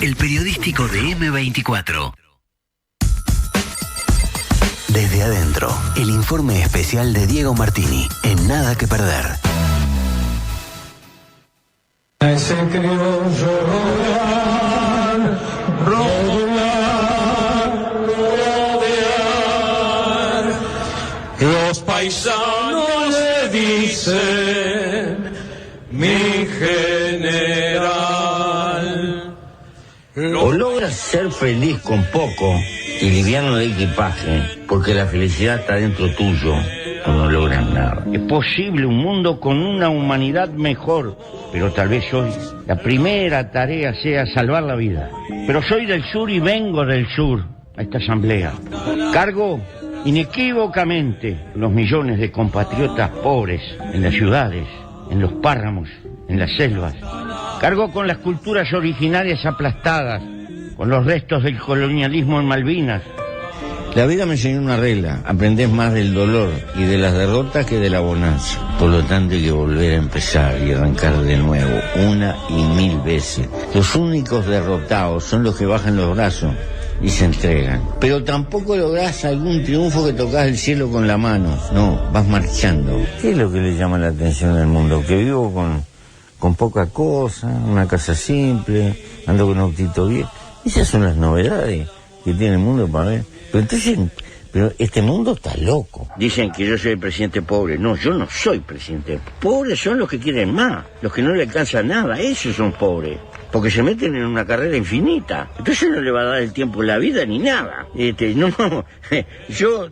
El periodístico de M24. Desde adentro, el informe especial de Diego Martini, en Nada que Perder. Ese criollo rodear, los paisanos le dicen mi general. O logras ser feliz con poco y liviano de equipaje, porque la felicidad está dentro tuyo, o no logras nada. Es posible un mundo con una humanidad mejor, pero tal vez hoy la primera tarea sea salvar la vida. Pero soy del sur y vengo del sur a esta asamblea. Cargo inequívocamente los millones de compatriotas pobres en las ciudades, en los páramos, en las selvas. Cargo con las culturas originarias aplastadas, con los restos del colonialismo en Malvinas. La vida me enseñó una regla: aprendés más del dolor y de las derrotas que de la bonanza. Por lo tanto hay que volver a empezar y arrancar de nuevo, una y mil veces. Los únicos derrotados son los que bajan los brazos y se entregan. Pero tampoco lográs algún triunfo que tocas el cielo con la mano. No, vas marchando. ¿Qué es lo que le llama la atención del mundo? Que vivo con poca cosa, una casa simple, ando con un autito bien. Esas son las novedades que tiene el mundo para ver. Pero entonces, este mundo está loco. Dicen que yo soy el presidente pobre. No, yo no soy presidente. Pobres son los que quieren más, los que no le alcanza nada. Esos son pobres, porque se meten en una carrera infinita. Entonces no le va a dar el tiempo la vida ni nada. No, yo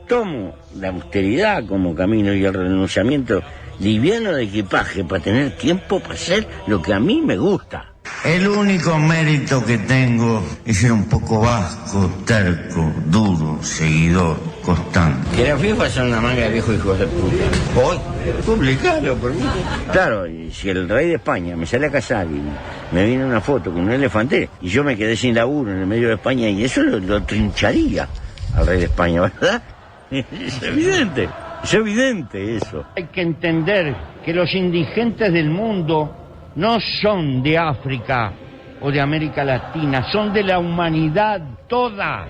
tomo la austeridad como camino y el renunciamiento liviano de equipaje para tener tiempo para hacer lo que a mí me gusta. El único mérito que tengo es ser un poco vasco, terco, duro, seguidor, constante. Que la FIFA son una manga de viejos hijos de puta. Hoy, publicalo por mí. Claro, y si el rey de España me sale a casar y me viene una foto con un elefante y yo me quedé sin laburo en el medio de España, y eso lo trincharía al rey de España, ¿verdad? Es evidente eso. Hay que entender que los indigentes del mundo no son de África o de América Latina, son de la humanidad toda.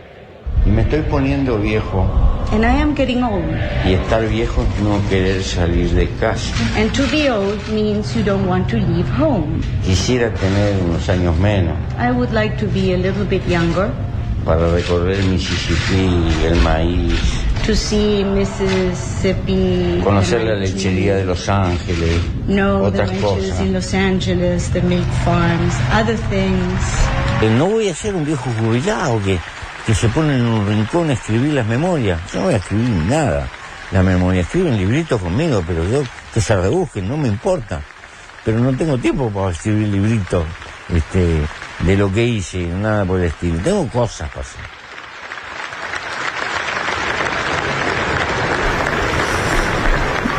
Y me estoy poniendo viejo. And I am getting old. Y estar viejo es no querer salir de casa. And to be old means you don't want to leave home. Quisiera tener unos años menos. I would like to be a little bit younger. Para recorrer Mississippi, el maíz. To see Mississippi. Conocer la lechería de Los Ángeles. No, otras the cosas. ranches in Los Angeles, the milk farms, other things. No voy a ser un viejo jubilado que se pone en un rincón a escribir las memorias. Yo no voy a escribir nada. La memoria, escriben libritos conmigo, pero yo que se rebusquen, no me importa. Pero no tengo tiempo para escribir libritos de lo que hice, nada por el estilo. Tengo cosas para hacer.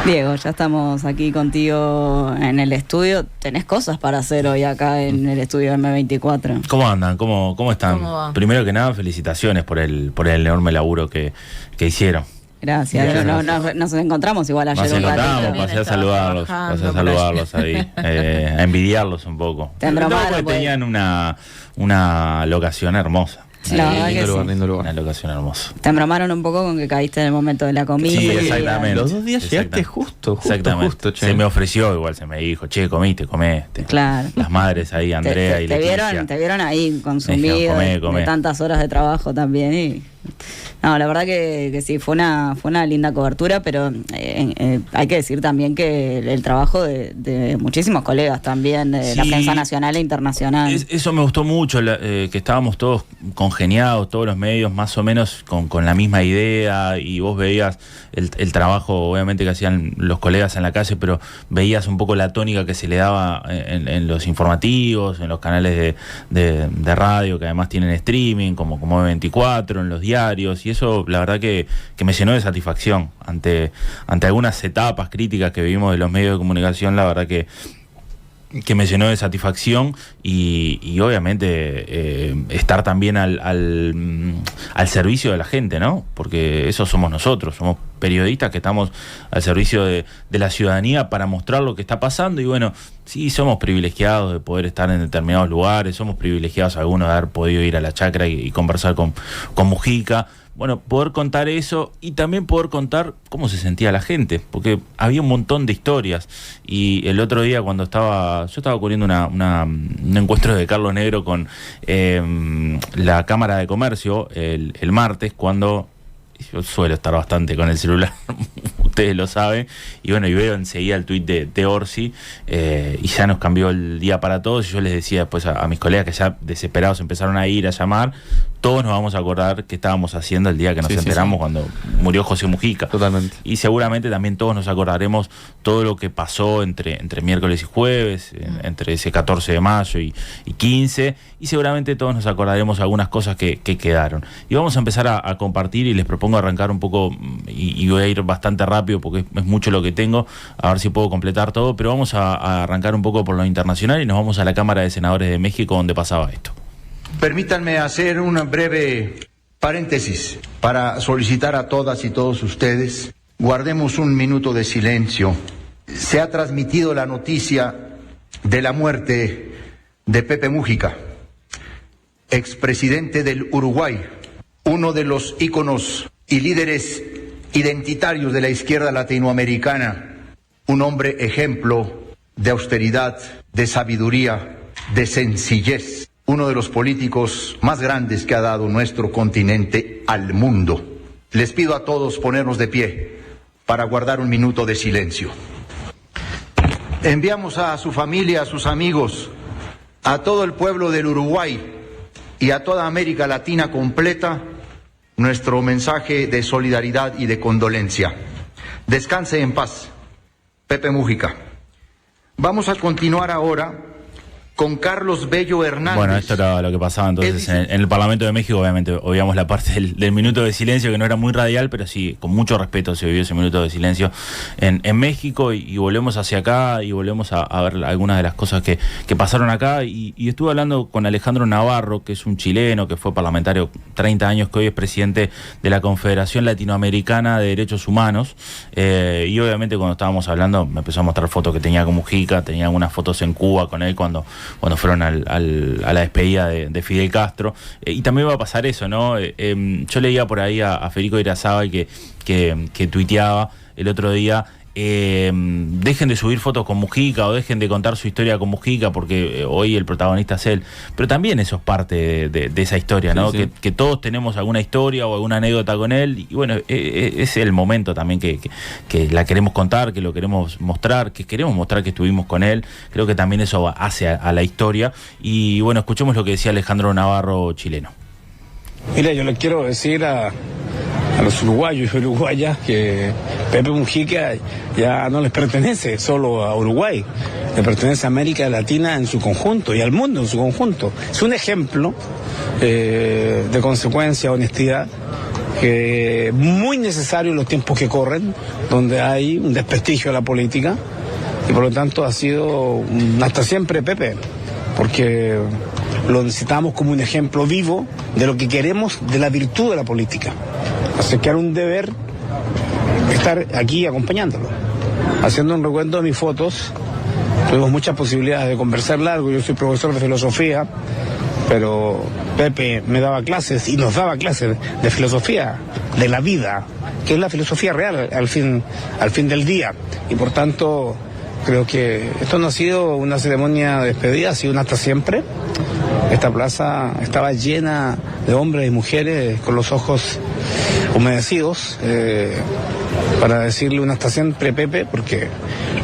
Diego, ya estamos aquí contigo en el estudio. Tenés cosas para hacer hoy acá en el estudio M24. ¿Cómo andan? ¿Cómo están? ¿Cómo Primero que nada, felicitaciones por el enorme laburo que hicieron. Gracias. Nos encontramos igual ayer un ratito. Nos encontramos, pasé a saludarlos ahí, a envidiarlos un poco. Te embromaron, porque tenían una locación hermosa. Lindo lugar. Una locación hermosa. Te embromaron un poco con que caíste en el momento de la comida. Sí, exactamente. Los 2 días llegaste justo. Se me ofreció, igual se me dijo, che, comiste. Claro. Las madres ahí, Andrea y Leticia. Te vieron ahí consumido de tantas horas de trabajo también. Y no, la verdad que sí, fue una linda cobertura, pero hay que decir también que el trabajo de muchísimos colegas también, de la prensa nacional e internacional. Eso me gustó mucho, que estábamos todos congeniados, todos los medios más o menos con la misma idea, y vos veías el trabajo obviamente que hacían los colegas en la calle, pero veías un poco la tónica que se le daba en los informativos, en los canales de radio que además tienen streaming, como M24, en los diarios, y eso la verdad que me llenó de satisfacción ante algunas etapas críticas que vivimos de los medios de comunicación. La verdad que que me llenó de satisfacción y obviamente estar también al servicio de la gente, ¿no? Porque eso somos nosotros, somos periodistas que estamos al servicio de la ciudadanía para mostrar lo que está pasando. Y bueno, sí, somos privilegiados de poder estar en determinados lugares, somos privilegiados algunos de haber podido ir a la chacra y conversar con Mujica. Bueno, poder contar eso y también poder contar cómo se sentía la gente, porque había un montón de historias. Y el otro día cuando yo estaba cubriendo un encuentro de Carlos Negro con la Cámara de Comercio el martes, cuando yo suelo estar bastante con el celular, ustedes lo saben, y bueno, y veo enseguida el tuit de Orsi, y ya nos cambió el día para todos. Y yo les decía después a mis colegas que ya desesperados empezaron a ir a llamar, todos nos vamos a acordar qué estábamos haciendo el día que nos enteramos cuando murió José Mujica. Totalmente. Y seguramente también todos nos acordaremos todo lo que pasó entre miércoles y jueves, entre ese 14 de mayo y 15, y seguramente todos nos acordaremos algunas cosas que quedaron. Y vamos a empezar a compartir, y les propongo arrancar un poco, y voy a ir bastante rápido porque es mucho lo que tengo, a ver si puedo completar todo, pero vamos a arrancar un poco por lo internacional y nos vamos a la Cámara de Senadores de México, donde pasaba esto. Permítanme hacer una breve paréntesis para solicitar a todas y todos ustedes, guardemos un minuto de silencio. Se ha transmitido la noticia de la muerte de Pepe Mujica, expresidente del Uruguay, uno de los íconos y líderes identitarios de la izquierda latinoamericana, un hombre ejemplo de austeridad, de sabiduría, de sencillez, uno de los políticos más grandes que ha dado nuestro continente al mundo. Les pido a todos ponernos de pie para guardar un minuto de silencio. Enviamos a su familia, a sus amigos, a todo el pueblo del Uruguay y a toda América Latina completa nuestro mensaje de solidaridad y de condolencia. Descanse en paz, Pepe Mujica. Vamos a continuar ahora con Carlos Bello Hernández. Bueno, esto era lo que pasaba entonces en el Parlamento de México. Obviamente obviamos la parte del minuto de silencio, que no era muy radial, pero sí, con mucho respeto se vivió ese minuto de silencio en México, y volvemos hacia acá y volvemos a ver algunas de las cosas que pasaron acá. Y estuve hablando con Alejandro Navarro, que es un chileno, que fue parlamentario 30 años, que hoy es presidente de la Confederación Latinoamericana de Derechos Humanos, y obviamente cuando estábamos hablando me empezó a mostrar fotos que tenía con Mujica, tenía algunas fotos en Cuba con él cuando fueron a la despedida de Fidel Castro, y también va a pasar eso, ¿no? Yo leía por ahí a Federico Irazábal que tuiteaba el otro día: dejen de subir fotos con Mujica o dejen de contar su historia con Mujica, porque hoy el protagonista es él. Pero también eso es parte de esa historia, ¿no? Sí. Que todos tenemos alguna historia o alguna anécdota con él, y bueno, es el momento también que la queremos contar, que lo queremos mostrar, que queremos mostrar que estuvimos con él. Creo que también eso hace a la historia. Y bueno, escuchemos lo que decía Alejandro Navarro, chileno. Mira, yo le quiero decir a los uruguayos y uruguayas que Pepe Mujica ya no les pertenece solo a Uruguay, le pertenece a América Latina en su conjunto y al mundo en su conjunto. Es un ejemplo de consecuencia, honestidad, que muy necesario en los tiempos que corren, donde hay un desprestigio a la política, y por lo tanto ha sido hasta siempre Pepe, porque lo necesitamos como un ejemplo vivo de lo que queremos, de la virtud de la política. Así que era un deber estar aquí acompañándolo. Haciendo un recuento de mis fotos, tuvimos muchas posibilidades de conversar largo. Yo soy profesor de filosofía, pero Pepe me daba clases y nos daba clases de filosofía, de la vida, que es la filosofía real al fin del día. Y por tanto, creo que esto no ha sido una ceremonia de despedida, ha sido un hasta siempre. Esta plaza estaba llena de hombres y mujeres con los ojos humedecidos, para decirle un hasta siempre, Pepe, porque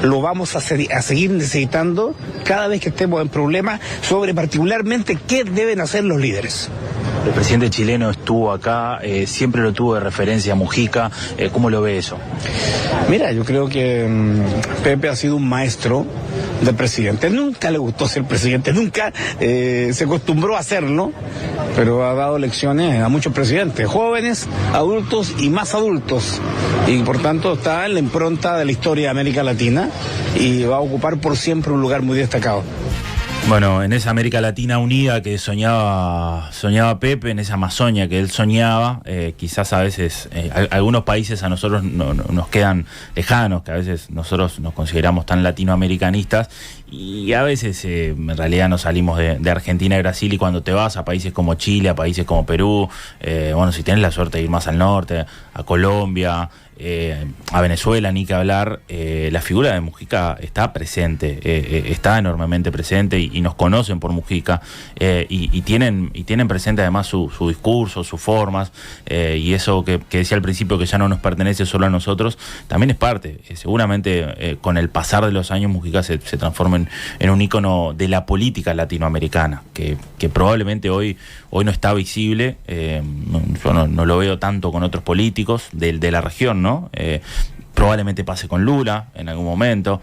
lo vamos a seguir necesitando cada vez que estemos en problemas sobre particularmente qué deben hacer los líderes. El presidente chileno estuvo acá, siempre lo tuvo de referencia a Mujica. ¿Cómo lo ve eso? Mira, yo creo que Pepe ha sido un maestro de presidente. Nunca le gustó ser presidente, nunca se acostumbró a hacerlo, pero ha dado lecciones a muchos presidentes, jóvenes, adultos y más adultos, y por tanto está en la impronta de la historia de América Latina y va a ocupar por siempre un lugar muy destacado. Bueno, en esa América Latina unida que soñaba Pepe, en esa Amazonia que él soñaba, quizás a veces algunos países a nosotros nos quedan lejanos, que a veces nosotros nos consideramos tan latinoamericanistas y a veces en realidad nos salimos de Argentina y Brasil, y cuando te vas a países como Chile, a países como Perú, bueno, si tienes la suerte de ir más al norte, a Colombia, a Venezuela, ni que hablar, la figura de Mujica está presente, está enormemente presente y nos conocen por Mujica, y tienen presente además su discurso, sus formas, y eso que decía al principio, que ya no nos pertenece solo a nosotros, también es parte. Seguramente con el pasar de los años Mujica se transforma en un ícono de la política latinoamericana, que probablemente hoy no está visible. Yo no lo veo tanto con otros políticos de la región, ¿no? Probablemente pase con Lula en algún momento,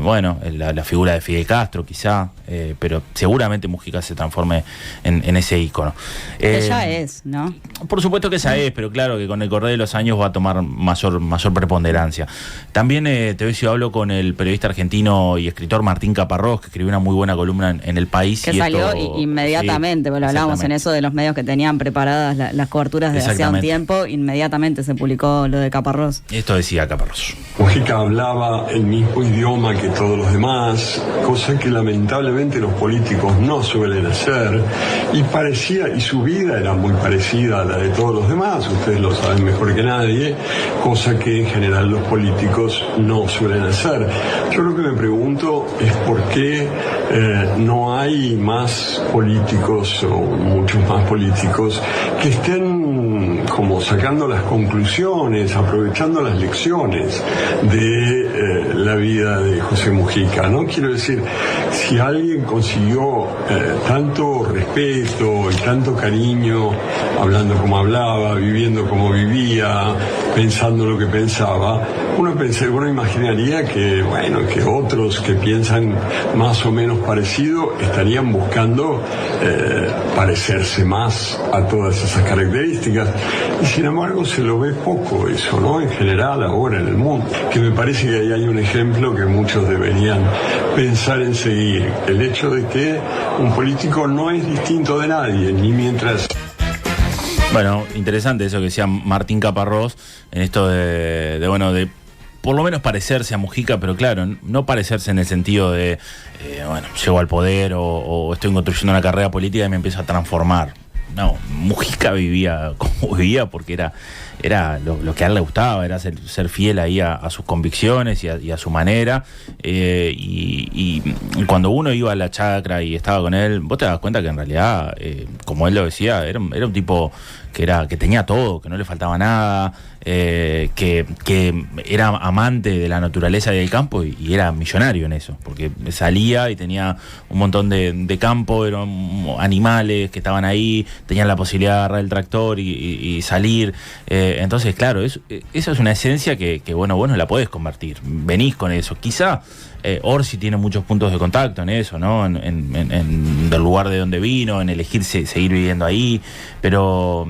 bueno, la figura de Fidel Castro quizá, pero seguramente Mujica se transforme en ese ícono. Ya es, ¿no? Por supuesto que esa es, pero claro que con el correr de los años va a tomar mayor preponderancia. También te veo si hablo con el periodista argentino y escritor Martín Caparrós, que escribió una muy buena columna en El País. Que salió inmediatamente, sí, porque hablábamos en eso de los medios que tenían preparadas las coberturas de hacía un tiempo, inmediatamente se publicó lo de Caparrós. Esto decía Caparrós. Mujica hablaba el mismo idioma que todos los demás, cosa que lamentablemente los políticos no suelen hacer, y su vida era muy parecida a la de todos los demás, ustedes lo saben mejor que nadie, cosa que en general los políticos no suelen hacer. Yo lo que me pregunto es por qué no hay más políticos, o muchos más políticos, que estén como sacando las conclusiones, aprovechando las lecciones de la vida de José Mujica, ¿no? Quiero decir, si alguien consiguió tanto respeto y tanto cariño, hablando como hablaba, viviendo como vivía, pensando lo que pensaba, uno imaginaría que, bueno, que otros que piensan más o menos parecido estarían buscando parecerse más a todas esas características, y sin embargo se lo ve poco eso, ¿no? En general ahora en el mundo, que me parece que ahí hay un ejemplo que muchos deberían pensar en seguir, el hecho de que un político no es distinto de nadie, ni mientras... Bueno, interesante eso que decía Martín Caparrós, en esto de por lo menos parecerse a Mujica, pero claro, no parecerse en el sentido de, bueno, llego al poder o estoy construyendo una carrera política y me empiezo a transformar. No, Mujica vivía como vivía porque era lo que a él le gustaba, era ser fiel ahí a sus convicciones y a su manera, y cuando uno iba a la chacra y estaba con él, vos te das cuenta que en realidad, como él lo decía, era un tipo que tenía todo, que no le faltaba nada, que era amante de la naturaleza y del campo, y era millonario en eso, porque salía y tenía un montón de campo, eran animales que estaban ahí, tenían la posibilidad de agarrar el tractor y salir, entonces claro, eso es una esencia que bueno, la podés convertir, venís con eso, quizá Orsi tiene muchos puntos de contacto en eso, ¿no? En del lugar de donde vino, en elegir seguir viviendo ahí, pero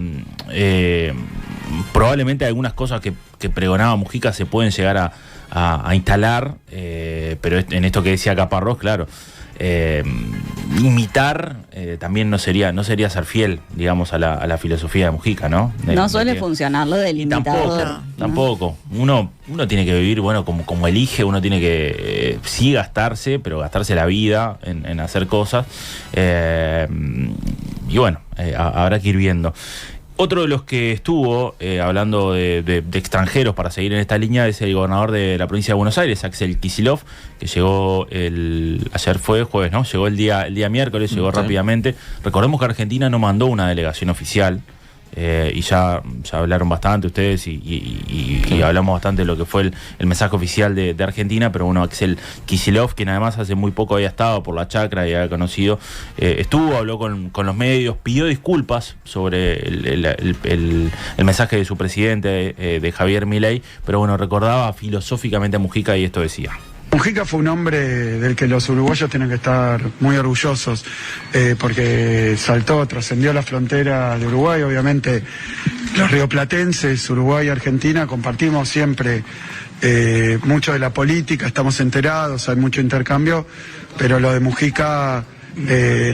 probablemente algunas cosas que pregonaba Mujica se pueden llegar a instalar, pero en esto que decía Caparrós, claro, imitar también no sería ser fiel, digamos, a la filosofía de Mujica, ¿no? No suele funcionar lo del imitador. Tampoco. Uno tiene que vivir, bueno, como elige, uno tiene que sí gastarse, pero gastarse la vida en hacer cosas. Y bueno, habrá que ir viendo. Otro de los que estuvo hablando de extranjeros, para seguir en esta línea, es el gobernador de la provincia de Buenos Aires, Axel Kicillof, que llegó ayer fue jueves, ¿no? Llegó el día miércoles, llegó rápidamente. Recordemos que Argentina no mandó una delegación oficial, y ya hablaron bastante ustedes y hablamos bastante de lo que fue el mensaje oficial de Argentina, pero bueno, Axel Kicillof, quien además hace muy poco había estado por la chacra y había conocido, habló con los medios, pidió disculpas sobre el mensaje de su presidente, de Javier Milei, pero bueno, recordaba filosóficamente a Mujica y esto decía. Mujica fue un hombre del que los uruguayos tienen que estar muy orgullosos, porque saltó, trascendió la frontera de Uruguay. Obviamente los rioplatenses, Uruguay y Argentina, compartimos siempre mucho de la política, estamos enterados, hay mucho intercambio, pero lo de Mujica,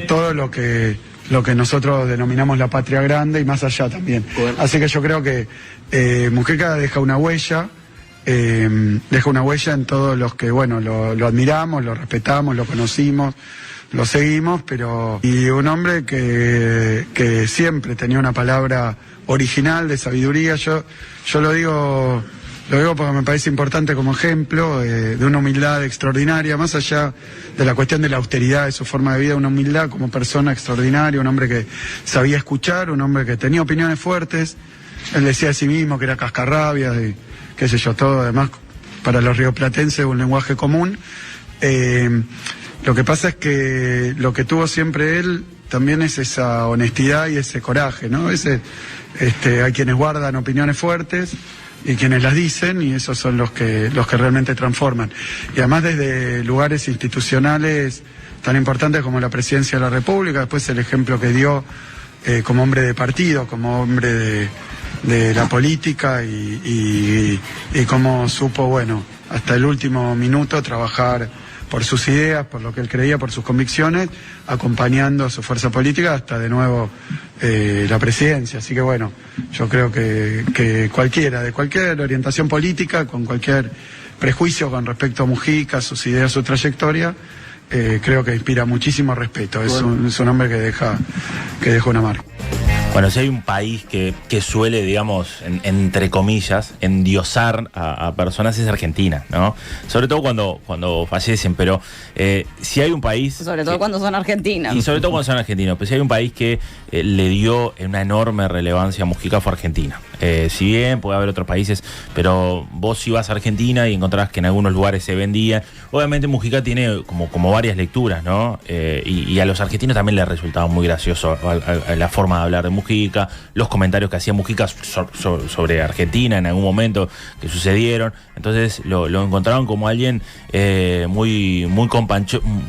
todo lo que nosotros denominamos la patria grande y más allá también. Así que yo creo que Mujica deja una huella en todos los que, bueno, lo admiramos, lo respetamos, lo conocimos, lo seguimos, y un hombre que siempre tenía una palabra original, de sabiduría. Yo lo digo porque me parece importante como ejemplo de una humildad extraordinaria, más allá de la cuestión de la austeridad de su forma de vida, una humildad como persona extraordinaria, un hombre que sabía escuchar, un hombre que tenía opiniones fuertes. Él decía de sí mismo que era cascarrabias y qué sé yo, todo, además para los rioplatenses un lenguaje común. Lo que pasa es que lo que tuvo siempre él también es esa honestidad y ese coraje, ¿no? Hay quienes guardan opiniones fuertes y quienes las dicen, y esos son los que realmente transforman. Y además desde lugares institucionales tan importantes como la Presidencia de la República, después el ejemplo que dio como hombre de partido, como hombre de la política y cómo supo, bueno, hasta el último minuto trabajar por sus ideas, por lo que él creía, por sus convicciones, acompañando a su fuerza política hasta de nuevo la presidencia. Así que bueno, yo creo que cualquiera, de cualquier orientación política, con cualquier prejuicio con respecto a Mujica, sus ideas, su trayectoria, creo que inspira muchísimo respeto. Es un hombre que deja una marca. Bueno, si hay un país que suele, digamos, entre comillas, endiosar a personas, es Argentina, ¿no? Sobre todo cuando fallecen, pero si hay un país... Sobre todo cuando son argentinos. Y sobre todo cuando son argentinos, pero si hay un país que le dio una enorme relevancia a Mujica, fue Argentina. Si bien puede haber otros países, pero vos si vas a Argentina y encontrás que en algunos lugares se vendía. Obviamente Mujica tiene como varias lecturas, ¿no? Y a los argentinos también les resultaba muy gracioso la forma de hablar de Mujica, los comentarios que hacía Mujica sobre Argentina en algún momento que sucedieron. Entonces lo encontraron como alguien muy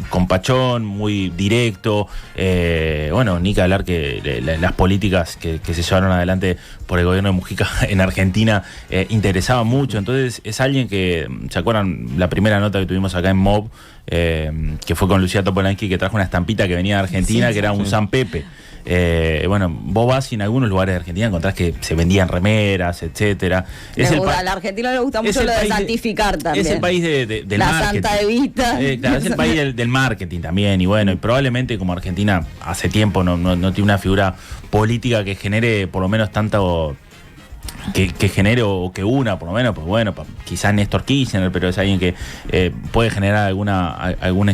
compachón, muy directo. Bueno, ni que hablar que las políticas que se llevaron adelante por el gobierno de Mujica en Argentina interesaban mucho. Entonces es alguien que, ¿se acuerdan la primera nota que tuvimos acá en Mob? Que fue con Lucía Topolansky, que trajo una estampita que venía de Argentina, que era un San Pepe. Bueno, vos vas y en algunos lugares de Argentina encontrás que se vendían remeras, etcétera. Al argentino le gusta mucho lo de santificar también. Es el país del la marketing. Santa Evita. Claro, es el país del marketing también. Y bueno, y probablemente como Argentina hace tiempo no tiene una figura política que genere por lo menos tanto... Que genere o que una, por lo menos, pues bueno, quizás Néstor Kirchner, pero es alguien que puede generar algún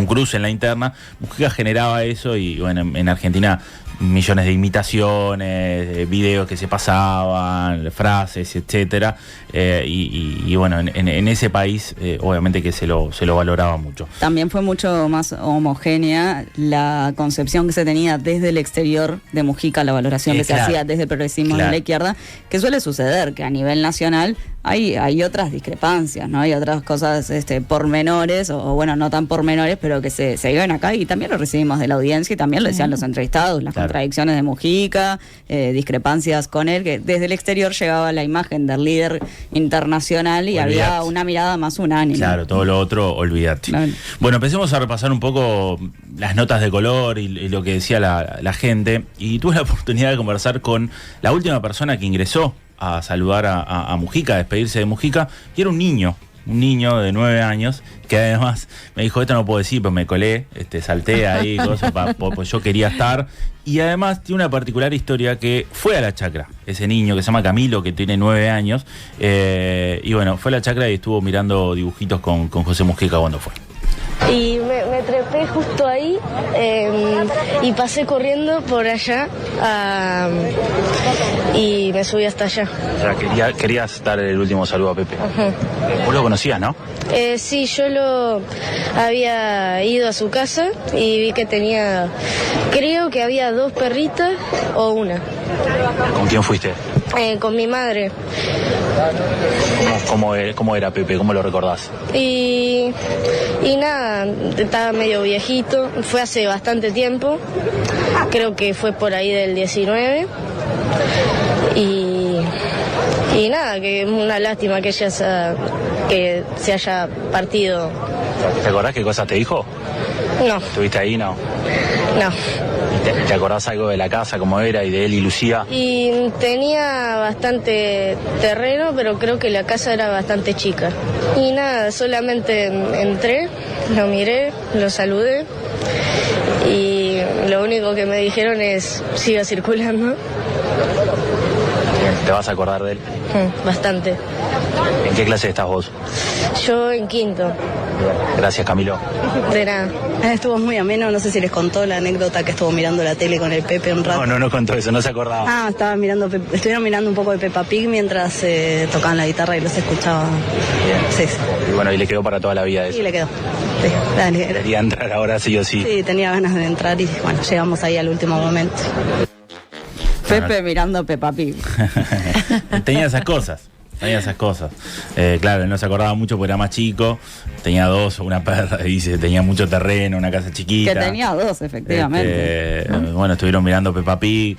cruce en la interna. Mujica generaba eso y bueno, en Argentina millones de imitaciones, videos que se pasaban, frases, etcétera, y bueno, en ese país obviamente que se lo valoraba mucho. También fue mucho más homogénea la concepción que se tenía desde el exterior de Mujica, la valoración que se hacía desde el progresismo de la izquierda, que suele suceder, que a nivel nacional hay otras discrepancias, ¿no? Hay otras cosas pormenores, o bueno, no tan pormenores, pero que se viven acá, y también lo recibimos de la audiencia y también lo decían los entrevistados, las contradicciones de Mujica, discrepancias con él, que desde el exterior llegaba la imagen del líder internacional y había una mirada más unánime. Claro, todo lo otro, olvídate. Claro. Bueno, empecemos a repasar un poco las notas de color y lo que decía la gente, y tuve la oportunidad de conversar con la última persona que ingresó a saludar a Mujica, a despedirse de Mujica, y era un niño de 9 años, que además me dijo, esto no puedo decir, pero me colé, salté ahí, pues yo quería estar. Y además tiene una particular historia, que fue a la chacra, ese niño que se llama Camilo, que tiene 9 años, y bueno, fue a la chacra y estuvo mirando dibujitos con José Mujica cuando fue. Y me trepé justo ahí y pasé corriendo por allá y me subí hasta allá. O sea, querías dar el último saludo a Pepe. Vos lo conocías, ¿no? Sí, yo lo había ido a su casa y vi que tenía, creo que había 2 perritas o una. ¿Con quién fuiste? Con mi madre, ¿Cómo era Pepe? ¿Cómo lo recordás? Y nada, estaba medio viejito, fue hace bastante tiempo, creo que fue por ahí del 19, y nada, que es una lástima que se haya partido. ¿Te acordás qué cosas te dijo? No. ¿Estuviste ahí? No. No. ¿Te acordás algo de la casa, cómo era, y de él y Lucía? Y tenía bastante terreno, pero creo que la casa era bastante chica. Y nada, solamente entré, lo miré, lo saludé, y lo único que me dijeron es, siga circulando. ¿Te vas a acordar de él? Bastante. ¿En qué clase estás vos? Yo en quinto. Gracias, Camilo. De nada. Estuvo muy ameno, no sé si les contó la anécdota que estuvo mirando la tele con el Pepe un rato. No contó eso, no se acordaba. Estuvieron mirando un poco de Peppa Pig mientras tocaban la guitarra y los escuchaba. Sí. Y bueno, y le quedó para toda la vida eso. Sí, le quedó. Sí, dale. Quería entrar ahora sí o sí. Sí, tenía ganas de entrar y bueno, llegamos ahí al último momento. Pepe mirando Peppa Pig. Tenía esas cosas. Claro, él no se acordaba mucho porque era más chico. Tenía 2, una perra, dice, tenía mucho terreno, una casa chiquita. Que tenía 2, efectivamente. Bueno, estuvieron mirando Peppa Pig.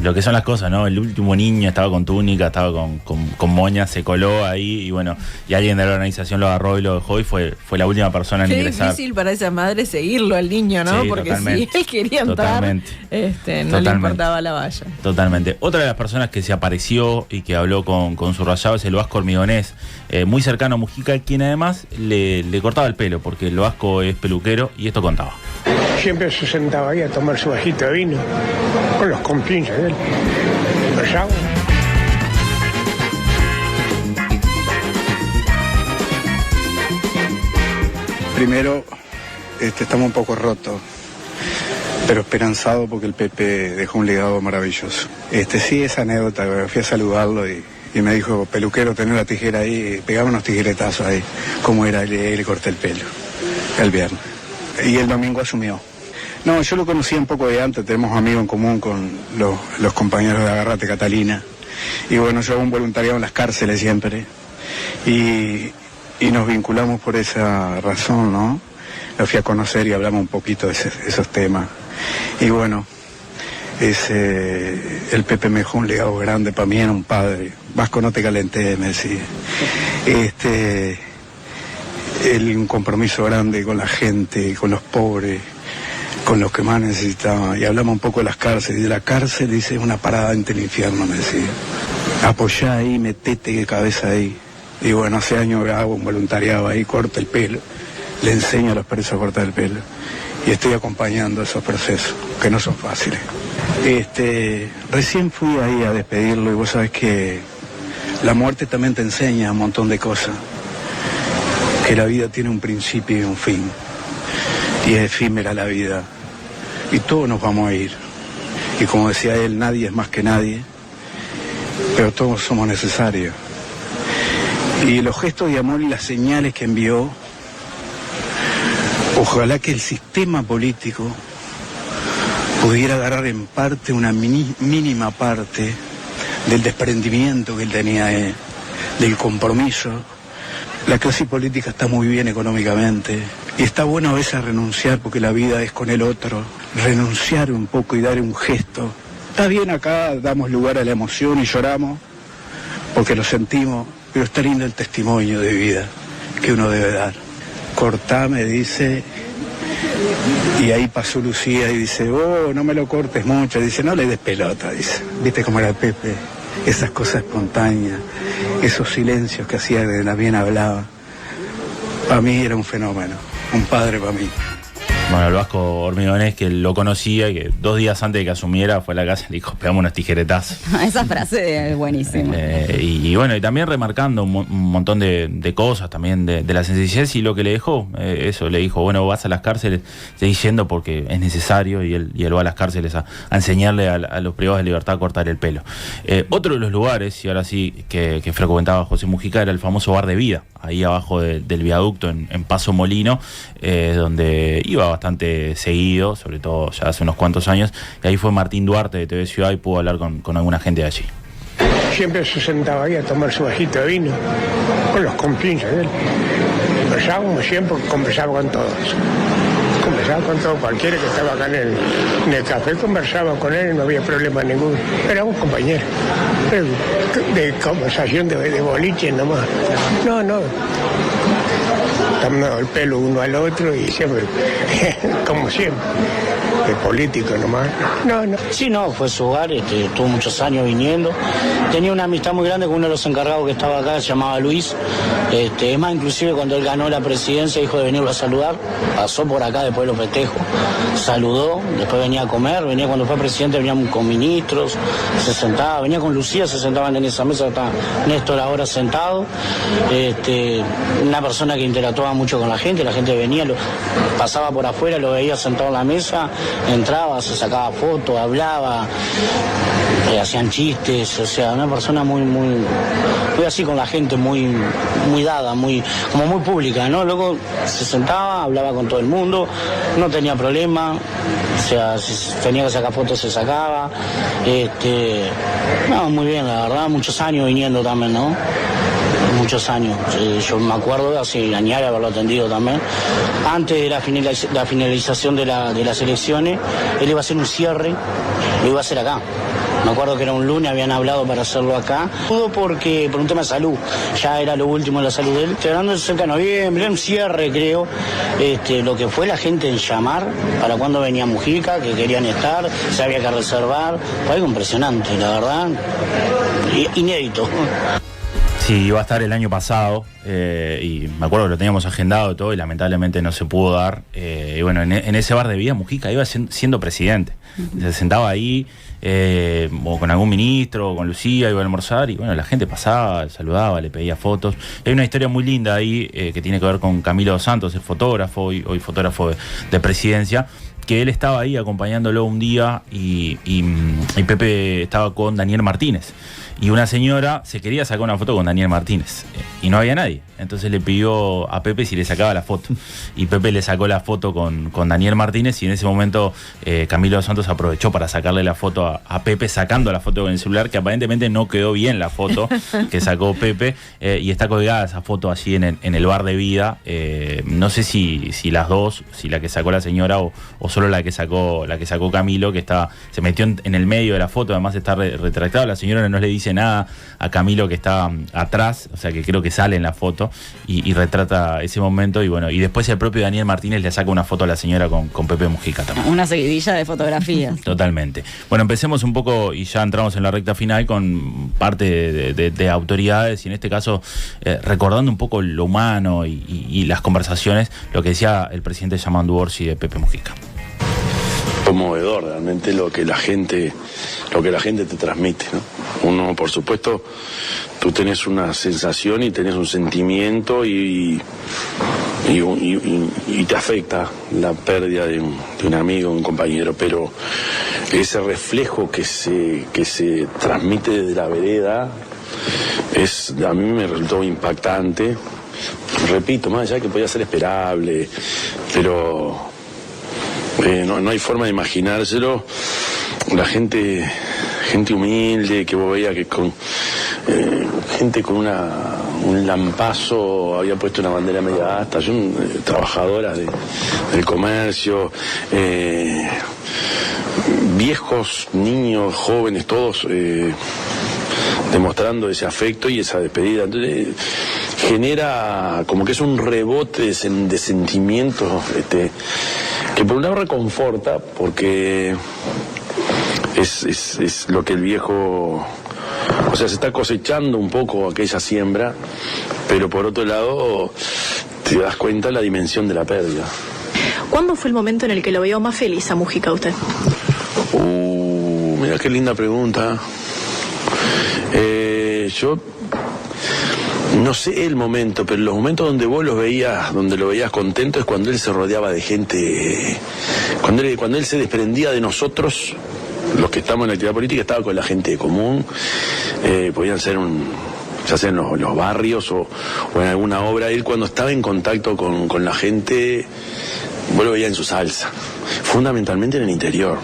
Lo que son las cosas, ¿no? El último niño estaba con túnica, estaba con moña, se coló ahí y bueno, y alguien de la organización lo agarró y lo dejó y fue la última persona en ingresar. Qué difícil para esa madre seguirlo al niño, ¿no? Sí, porque totalmente. si él quería entrar, no le importaba la valla. Totalmente. Otra de las personas que se apareció y que habló con su rayado es el Vasco Hormigonés, muy cercano a Mujica, quien además le cortaba el pelo, porque el Vasco es peluquero y esto contaba. Siempre se sentaba ahí a tomar su vajito de vino con los compinches de él. Rayado. Primero, estamos un poco rotos, pero esperanzados porque el Pepe dejó un legado maravilloso. Sí, esa anécdota, fui a saludarlo y me dijo, peluquero, tenés la tijera ahí, pegame unos tijeretazos ahí, como era, y le corté el pelo, el viernes. Y el domingo asumió. No, yo lo conocía un poco de antes, tenemos amigos en común con los compañeros de Agarrate Catalina. Y bueno, yo hago un voluntariado en las cárceles siempre. Y nos vinculamos por esa razón, ¿no? Lo fui a conocer y hablamos un poquito de esos temas. Y bueno, el Pepe me dejó un legado grande, para mí era un padre. Vasco, no te calenté, me decía. Un compromiso grande con la gente, con los pobres, con los que más necesitaban. Y hablamos un poco de las cárceles. Y de la cárcel, dice, una parada ante el infierno, me decía. Apoyá ahí, metete de cabeza ahí. Y bueno, hace años hago un voluntariado ahí, corto el pelo. Le enseño a los presos a cortar el pelo. Y estoy acompañando esos procesos, que no son fáciles. Recién fui ahí a despedirlo y vos sabés que la muerte también te enseña un montón de cosas. Que la vida tiene un principio y un fin. Y es efímera la vida. Y todos nos vamos a ir. Y como decía él, nadie es más que nadie. Pero todos somos necesarios. Y los gestos de amor y las señales que envió, ojalá que el sistema político pudiera agarrar en parte una mínima parte del desprendimiento que él tenía, del compromiso. La clase política está muy bien económicamente y está bueno a veces renunciar porque la vida es con el otro, renunciar un poco y dar un gesto. Está bien acá, damos lugar a la emoción y lloramos porque lo sentimos, pero está lindo el testimonio de vida que uno debe dar. Cortá, me dice, y ahí pasó Lucía y dice, oh, no me lo cortes mucho, dice, no le des pelota, dice, viste cómo era Pepe, esas cosas espontáneas, esos silencios que hacía de la bien hablaba, para mí era un fenómeno, un padre para mí. Bueno, el Vasco Hormigonés, que lo conocía y que 2 días antes de que asumiera fue a la casa y le dijo, pegamos unos tijeretazos. Esa frase es buenísima. Y bueno, y también remarcando un montón de cosas también de la sencillez y lo que le dejó, eso, le dijo, bueno, vas a las cárceles, seguís yendo porque es necesario y él va a las cárceles a enseñarle a los privados de libertad a cortar el pelo. Otro de los lugares, y ahora sí, que frecuentaba José Mujica era el famoso Bar de Vida, ahí abajo del viaducto en Paso Molino, donde iba bastante seguido, sobre todo ya hace unos cuantos años, y ahí fue Martín Duarte de TV Ciudad y pudo hablar con alguna gente de allí. siempre se sentaba ahí a tomar su vajito de vino con los compinches de él. Conversábamos siempre, conversaba con todos. Conversaba con todo, cualquiera que estaba acá en el café, conversaba con él, no había problema ninguno. Era un compañero de conversación de boliche nomás. No. Estamos dando el pelo uno al otro y siempre, como siempre. De político nomás. No. Sí, no, fue su hogar, estuvo muchos años viniendo. Tenía una amistad muy grande con uno de los encargados que estaba acá, se llamaba Luis. Es más, inclusive cuando él ganó la presidencia dijo de venirlo a saludar. Pasó por acá después de los festejos. Saludó, después venía a comer, venía cuando fue presidente, venía con ministros, se sentaba, venía con Lucía, se sentaban en esa mesa, estaba Néstor ahora sentado. Una persona que interactuaba mucho con la gente venía, pasaba por afuera, lo veía sentado en la mesa, entraba, se sacaba fotos, hablaba, hacían chistes, o sea, una persona muy así con la gente, muy dada, como muy pública, ¿no? Luego se sentaba, hablaba con todo el mundo, no tenía problema, o sea, si tenía que sacar fotos se sacaba, no, muy bien, la verdad, muchos años viniendo también, ¿no? Muchos años, yo me acuerdo hace años de haberlo atendido también. Antes de la finalización de las elecciones, él iba a hacer un cierre, lo iba a hacer acá. Me acuerdo que era un lunes, habían hablado para hacerlo acá. Pudo por un tema de salud, ya era lo último de la salud de él. Estoy hablando de cerca de noviembre, era un cierre creo. Lo que fue la gente en llamar para cuando venía Mujica, que querían estar, se había que reservar. Fue algo impresionante, la verdad, inédito. Sí, iba a estar el año pasado y me acuerdo que lo teníamos agendado y todo y lamentablemente no se pudo dar. Y bueno, en ese bar de vida Mujica iba siendo presidente. Se sentaba ahí o con algún ministro o con Lucía, iba a almorzar y bueno, la gente pasaba, saludaba, le pedía fotos. Hay una historia muy linda ahí que tiene que ver con Camilo Dos Santos, el fotógrafo, hoy fotógrafo de presidencia, que él estaba ahí acompañándolo un día y Pepe estaba con Daniel Martínez. Y una señora se quería sacar una foto con Daniel Martínez y no había nadie. Entonces le pidió a Pepe si le sacaba la foto. Y Pepe le sacó la foto con Daniel Martínez y en ese momento Camilo Dos Santos aprovechó para sacarle la foto a Pepe sacando la foto con el celular, que aparentemente no quedó bien la foto que sacó Pepe y está colgada esa foto allí en el bar de vida. No sé si las dos, si la que sacó la señora o solo la que sacó Camilo, que se metió en el medio de la foto, además está retractado. La señora no le dice nada a Camilo, que está atrás, o sea que creo que sale en la foto y retrata ese momento y bueno, y después el propio Daniel Martínez le saca una foto a la señora con Pepe Mujica también. Una seguidilla de fotografías. Totalmente. Bueno, empecemos un poco y ya entramos en la recta final con parte de autoridades y en este caso recordando un poco lo humano y las conversaciones, lo que decía el presidente Yamandu Orsi de Pepe Mujica. Conmovedor realmente lo que la gente te transmite, ¿no? Uno, por supuesto, tú tenés una sensación y tenés un sentimiento y te afecta la pérdida de un amigo, un compañero, pero ese reflejo que se transmite desde la vereda a mí me resultó impactante. Repito, más allá que podía ser esperable, pero no hay forma de imaginárselo. La gente humilde que vos veías que con gente con un lampazo había puesto una bandera media asta, trabajadoras del comercio, viejos, niños, jóvenes, todos demostrando ese afecto y esa despedida. Entonces genera como que es un rebote de sentimientos que por un lado reconforta porque es lo que el viejo, o sea, se está cosechando un poco aquella siembra, pero por otro lado te das cuenta de la dimensión de la pérdida. ¿Cuándo fue el momento en el que lo vio más feliz a Mujica usted? Mira qué linda pregunta. Yo no sé el momento, pero los momentos donde vos lo veías contento es cuando él se rodeaba de gente, cuando él se desprendía de nosotros, los que estamos en la actividad política, estaba con la gente común, podían ser ya sea en los barrios o en alguna obra. Él cuando estaba en contacto con la gente, vos lo veías en su salsa, fundamentalmente en el interior,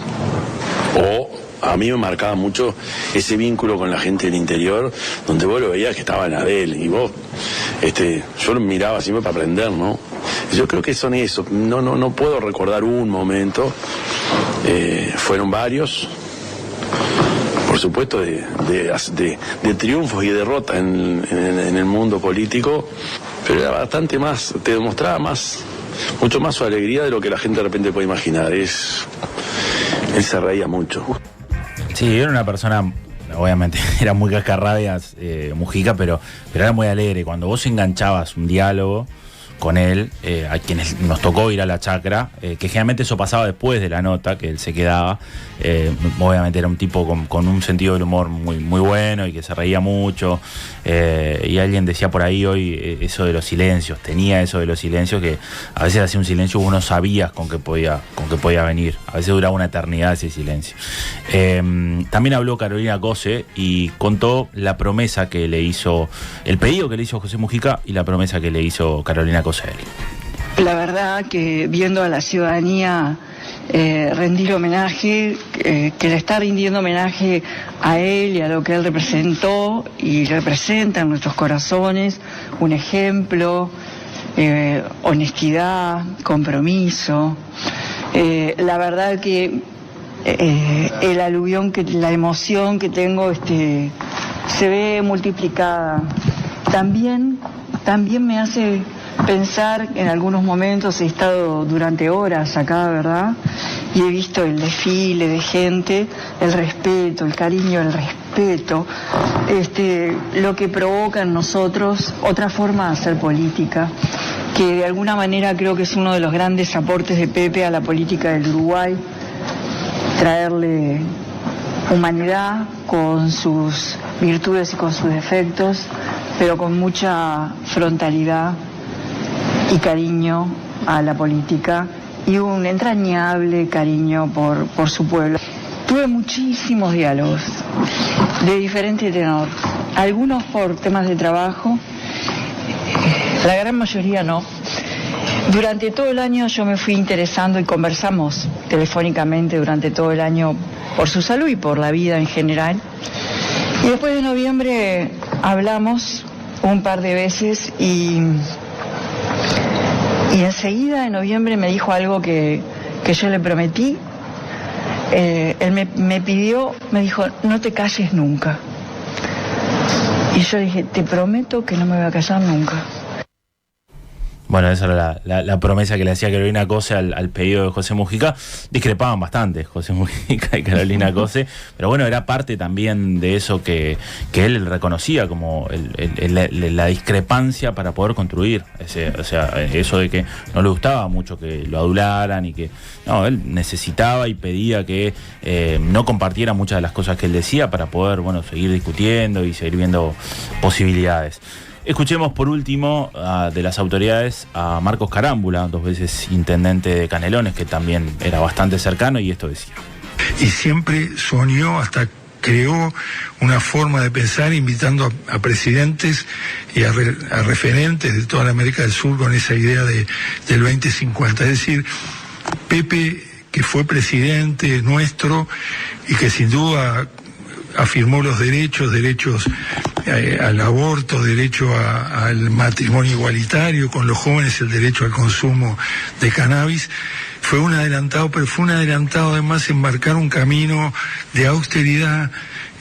o a mí me marcaba mucho ese vínculo con la gente del interior, donde vos lo veías que estaba en Adel, y vos, yo lo miraba siempre para aprender, ¿no? Yo creo que son eso, no puedo recordar un momento, fueron varios, por supuesto de triunfos y derrotas en el mundo político, pero era bastante más, te demostraba mucho más su alegría de lo que la gente de repente puede imaginar. Él se reía mucho. Sí, era una persona, obviamente, era muy cascarrabias, Mujica, pero era muy alegre. Cuando vos enganchabas un diálogo con él, a quienes nos tocó ir a la chacra, que generalmente eso pasaba después de la nota, que él se quedaba, obviamente era un tipo con un sentido del humor muy, muy bueno y que se reía mucho, y alguien decía por ahí hoy eso de los silencios, tenía eso de los silencios, que a veces hacía un silencio y uno sabías con qué podía venir, a veces duraba una eternidad ese silencio. También habló Carolina Cose y contó la promesa que le hizo, el pedido que le hizo José Mujica y la promesa que le hizo Carolina Cose. La verdad que viendo a la ciudadanía rendir homenaje, que le está rindiendo homenaje a él y a lo que él representó y representa en nuestros corazones, un ejemplo, honestidad, compromiso. La verdad que el aluvión, la emoción que tengo se ve multiplicada. También me hace pensar, en algunos momentos he estado durante horas acá, ¿verdad? Y he visto el desfile de gente, el respeto, el cariño, el respeto, lo que provoca en nosotros otra forma de hacer política, que de alguna manera creo que es uno de los grandes aportes de Pepe a la política del Uruguay, traerle humanidad con sus virtudes y con sus defectos, pero con mucha frontalidad y cariño a la política y un entrañable cariño por su pueblo. Tuve muchísimos diálogos de diferente tenor, algunos por temas de trabajo, la gran mayoría no. Durante todo el año yo me fui interesando y conversamos telefónicamente durante todo el año por su salud y por la vida en general. Y después de noviembre hablamos un par de veces y enseguida en noviembre me dijo algo que yo le prometí. Él me pidió, me dijo, no te calles nunca. Y yo dije, te prometo que no me voy a callar nunca. Bueno, esa era la promesa que le hacía Carolina Cose al pedido de José Mujica. Discrepaban bastante José Mujica y Carolina Cose, pero bueno, era parte también de eso que él reconocía como la discrepancia para poder construir. O sea, eso de que no le gustaba mucho que lo adularan y que no, él necesitaba y pedía que no compartiera muchas de las cosas que él decía para poder, bueno, seguir discutiendo y seguir viendo posibilidades. Escuchemos por último de las autoridades a Marcos Carámbula, 2 veces intendente de Canelones, que también era bastante cercano, y esto decía. Y siempre soñó, hasta creó una forma de pensar invitando a presidentes y a referentes de toda la América del Sur con esa idea del 2050. Es decir, Pepe, que fue presidente nuestro y que sin duda afirmó los derechos al aborto, derecho al matrimonio igualitario, con los jóvenes el derecho al consumo de cannabis, fue un adelantado, pero fue un adelantado además en marcar un camino de austeridad,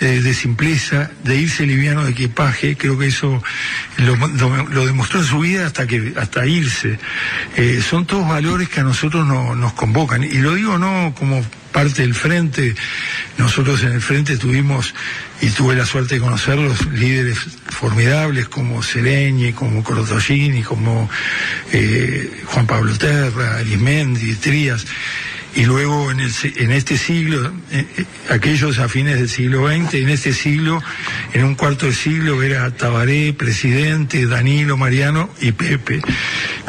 de simpleza, de irse liviano de equipaje. Creo que eso lo demostró en su vida hasta irse. Son todos valores que a nosotros nos convocan, y lo digo no como parte del Frente. Nosotros en el Frente tuvimos, y tuve la suerte de conocerlos, líderes formidables como Sereñi, como Corotogini, como Juan Pablo Terra, Arismendi, Trías. Y luego en este siglo, aquellos a fines del siglo XX, en este siglo, en un cuarto de siglo, era Tabaré, presidente, Danilo, Mariano y Pepe,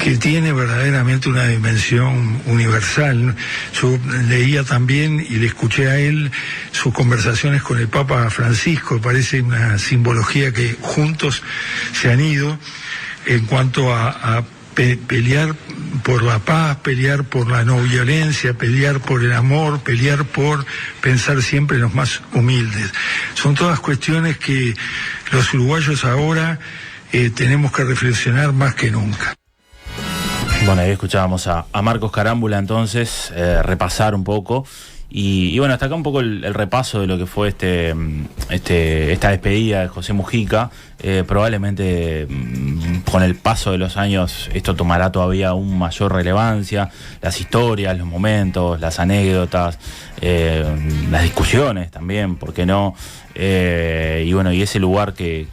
que tiene verdaderamente una dimensión universal. Yo leía también y le escuché a él sus conversaciones con el Papa Francisco, parece una simbología que juntos se han ido en cuanto a pelear por la paz, pelear por la no violencia, pelear por el amor, pelear por pensar siempre en los más humildes. Son todas cuestiones que los uruguayos ahora tenemos que reflexionar más que nunca. Bueno, ahí escuchábamos a Marcos Carámbula entonces, repasar un poco. Y bueno, hasta acá un poco el repaso de lo que fue esta despedida de José Mujica. Probablemente con el paso de los años esto tomará todavía aún mayor relevancia. Las historias, los momentos, las anécdotas, las discusiones también, ¿por qué no? Y bueno, y ese lugar que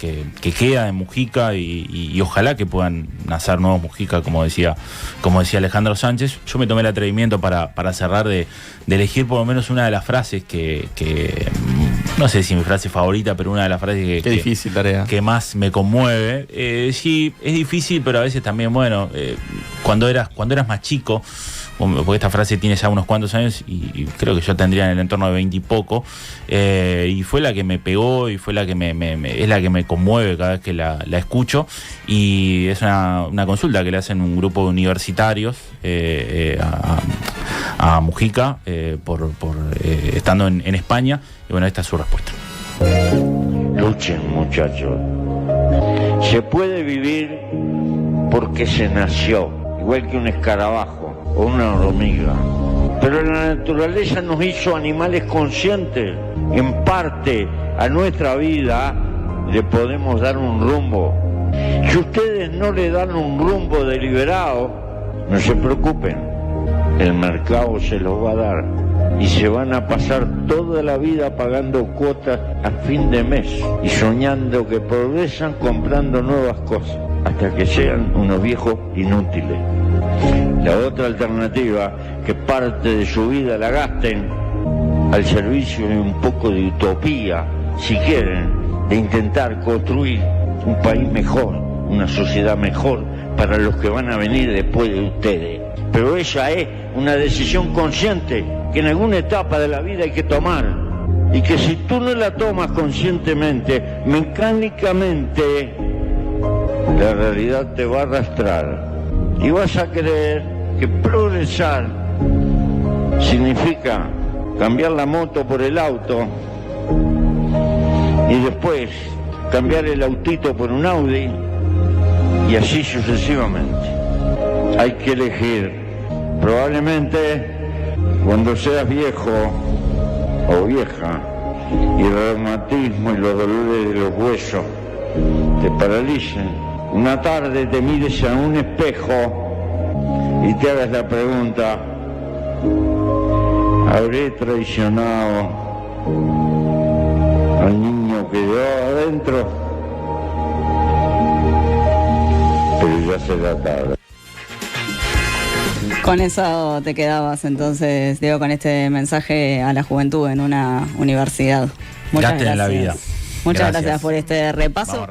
queda en Mujica y ojalá que puedan nacer nuevos Mujica, como decía Alejandro Sánchez. Yo me tomé el atrevimiento para cerrar de elegir por lo menos una de las frases que no sé si mi frase favorita, pero una de las frases Qué difícil tarea. Que más me conmueve. Sí, es difícil, pero a veces también, bueno, cuando eras más chico, porque esta frase tiene ya unos cuantos años y creo que yo tendría en el entorno de 20 y poco, y fue la que me pegó y fue la que es la que me conmueve cada vez que la escucho, y es una consulta que le hacen un grupo de universitarios a Mujica por estando en España, y bueno, esta es su respuesta. Luchen, muchachos. Se puede vivir porque se nació, igual que un escarabajo o una hormiga. Pero la naturaleza nos hizo animales conscientes. En parte a nuestra vida le podemos dar un rumbo. Si ustedes no le dan un rumbo deliberado, no se preocupen, el mercado se los va a dar. Y se van a pasar toda la vida pagando cuotas a fin de mes y soñando que progresan comprando nuevas cosas hasta que sean unos viejos inútiles. La otra alternativa, que parte de su vida la gasten al servicio de un poco de utopía, si quieren, de intentar construir un país mejor, una sociedad mejor para los que van a venir después de ustedes. Pero esa es una decisión consciente que en alguna etapa de la vida hay que tomar, y que si tú no la tomas conscientemente, mecánicamente la realidad te va a arrastrar y vas a creer que progresar significa cambiar la moto por el auto y después cambiar el autito por un Audi y así sucesivamente. Hay que elegir. Probablemente cuando seas viejo o vieja y el reumatismo y los dolores de los huesos te paralicen, una tarde te mires a un espejo y te hagas la pregunta: ¿habré traicionado al niño que llevaba adentro? Pero ya será tarde. Con eso te quedabas entonces, Diego, con este mensaje a la juventud en una universidad. Muchas gracias. La vida. Muchas gracias por este repaso.